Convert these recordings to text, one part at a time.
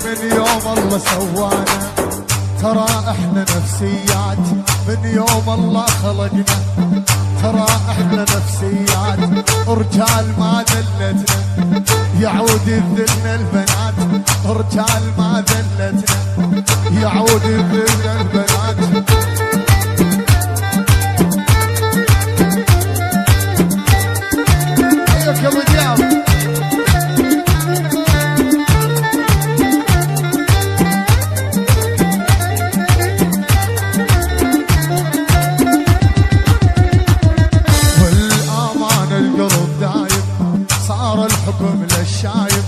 من يوم الله سوانا، ترى احنا نفسيات من يوم الله خلقنا، ترى احنا نفسيات رجال ما ذلتنا، يعود الذلنا البنات رجال ما ذلتنا، يعود الذلنا البنات. ايوك يا ابو دياب. صار الحكم للشايب،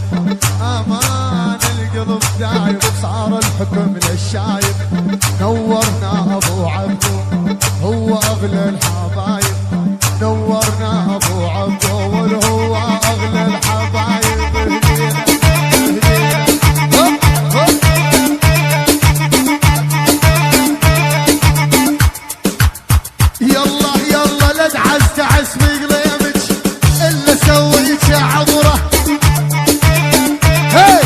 امان القلب دايب، صار الحكم للشايب، نورنا ابو عبدو هو اغلى الحبايب، نورنا ابو عبدو هو اغلى الحبايب. يلا يلا لا تعس تعس بقليمك الا سويت عبره، هي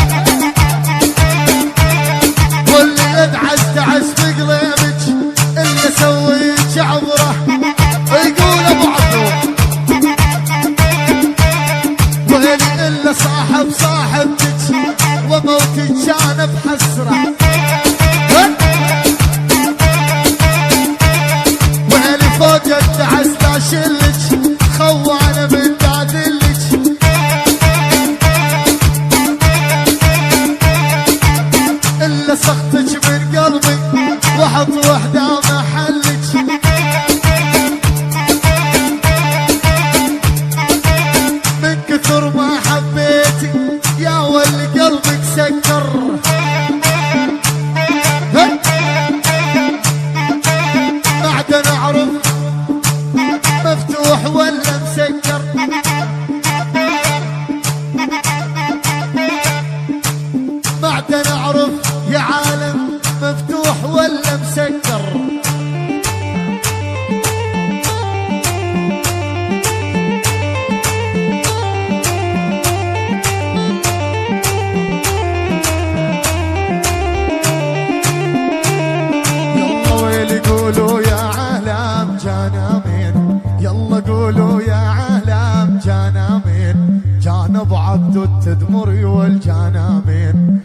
واللي ادعس تعس بقليمك الا سويت عبره، يقول ابو عبدو ويلي الا صاحب صاحبتك وموتك كان بحسره، ويلي فوق الدعس لا شلك خوانه من دادلك، الا سختك من قلبي واحط وحده محلك، من كثر ما حبيتي يا ولي قلبك سكر، بعد نعرف مفتوح ولا مسكر، بعد نعرف يا عالم مفتوح ولا مسكر. يلا ويلي قولوا يا عالم جانا مين، يلا قولوا يا عالم جانا مين، جانا ابو عبدو التدمري والجانا مين،